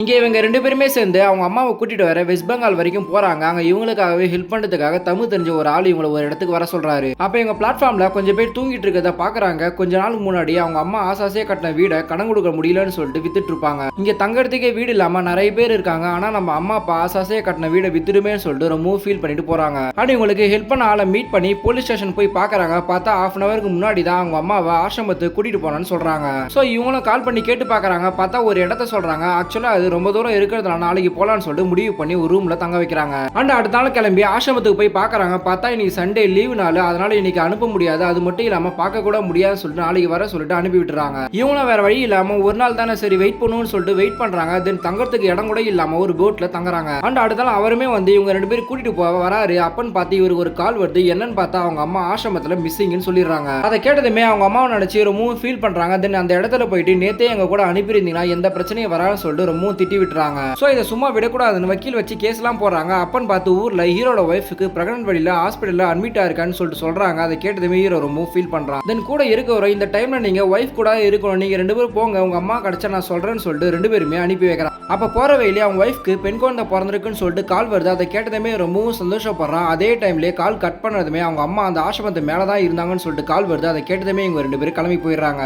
இங்க இவங்க 2 பேருமே சேர்ந்து அவங்க அம்மாவ கூட்டிட்டு வர வெஸ்ட் பெங்கால் வரைக்கும் போறாங்க. அங்க இவங்களுக்காகவே ஹெல்ப் பண்றதுக்காக தமிழ் தெரிஞ்ச ஒரு ஆள் இவங்கள ஒரு இடத்துக்கு வர சொல்றாரு. அப்ப இவங்க பிளாட்ஃபார்ம்ல கொஞ்சம் பேர் தூங்கிட்டு இருக்கறத பாக்குறாங்க. கொஞ்ச நாளுக்கு முன்னாடி அவங்க அம்மா ஆசாசியா கட்டின வீட கடன் கொடுக்க முடியலன்னு சொல்லிட்டு வித்துட்டு இருப்பாங்க. இங்க தங்கறதுக்கே வீடு இல்லாம நிறைய பேர் இருக்காங்க. ஆனா நம்ம அம்மா அப்பா ஆசாசியா கட்டின வீட வித்துடுமேன்னு சொல்லிட்டு ரொம்ப ஃபீல் பண்ணிட்டு போறாங்க. ஆனா இவங்களுக்கு ஹெல்ப் பண்ண ஆளை மீட் பண்ணி போலீஸ் ஸ்டேஷன் போய் பாக்குறாங்க. பார்த்தா half an hourக்கு முன்னாடி தான் அவங்க அம்மாவை ஆசிரமத்துக்கு கூட்டிட்டு போனான்னு சொல்றாங்க. சோ இவங்களும் கால் பண்ணி கேட்டு பாக்குறாங்க. பார்த்தா ஒரு இடத்த சொல்றாங்க. ஆக்சுவலா அது ரொம்ப தூரம் இருக்கிறதுனால நாளைக்கு போலான்னு சொல்லிட்டு முடிவு பண்ணி ஒரு ரூம்ல தங்க வைக்கிறாங்க. அண்ட் அடுத்த நாள் கிளம்பி ஆசிரமத்துக்கு போய் பாக்குறாங்க. பார்த்தா இன்னைக்கு சண்டே லீவு நாள், அதனால இன்னைக்கு அனுப்ப முடியாது. அது மட்டும் இல்லாம பார்க்க கூட முடியாதுன்னு சொல்லிட்டு நாளைக்கு வர சொல்லிட்டு அனுப்பி விட்டுறாங்க. இவங்களும் வேற வழி இல்லாம ஒரு நாள் தானே சரி வெயிட் பண்ணுவோம்னு சொல்லிட்டு வெயிட் பண்றாங்க. தென் தங்கறதுக்கு இடம் கூட இல்லாம ஒரு போட்ல தங்குறாங்க. அண்ட் அடுத்த நாள் அவருமே வந்து இவங்க 2 பேரும் கூட்டிட்டு போக வராரு. அப்பன்னு பார்த்து இவருக்கு ஒரு கால் வருது. என்னன்னு பார்த்தா அவங்க அம்மா ஆசிரமத்துல மிஸ்ஸிங்னு சொல்லிடுறாங்க. அதை கேட்டதுமே அவங்க அம்மாவை நினைச்சு ரொம்பவும் ஃபீல் பண்றாங்க. தென் அந்த இடத்துல போயிட்டு நேத்தே எங்க கூட அனுப்பியிருந்தீங்கன்னா எந்த பிரச்சனையும் வராதுன்னு சொல்லிட்டு ரொம்பவும் திட்டி விட்டுறாங்க. சோ இதை சும்மா விடக்கூடாதுன்னு வக்கீல் வச்சு கேஸ் எல்லாம் போடுறாங்க. அப்பன்னு பார்த்து ஊர்ல ஹீரோட ஒய்ஃபுக்கு பிரெக்னன்ட் வழியில ஹாஸ்பிட்டல்ல அட்மிட் ஆயிருக்கான்னு சொல்லிட்டு சொல்றாங்க. அதை கேட்டதுமே ஹீரோ ரொம்ப ஃபீல் பண்றான். தென் கூட இருக்கவரை இந்த டைம்ல நீங்க ஒய்ஃப் கூட இருக்கணும், நீங்க 2 பேரும் போங்க, உங்க அம்மா கிடைச்சா நான் சொல்றேன்னு சொல்லிட்டு 2 பேருமே அனுப்பி வைக்கிறான். அப்ப போற வழியில அவங்க ஒய்ஃப்க்கு பெண் குழந்தை பிறந்திருக்குன்னு சொல்லிட்டு கால் வருது. அதை கேட்டதுமே ரொம்பவும் சந்தோஷப்படுறான். அதே டைம்ல கால் கட் பண்ணதுமே அவங்க அம்மா அந்த ஆசிரமத்து மேலதான் இருந்தாங்கன்னு சொல்லிட்டு கால் வருது. அதை கேட்டதுமே இவங்க 2 பேரும் கிளம்பி போயிடுறாங்க.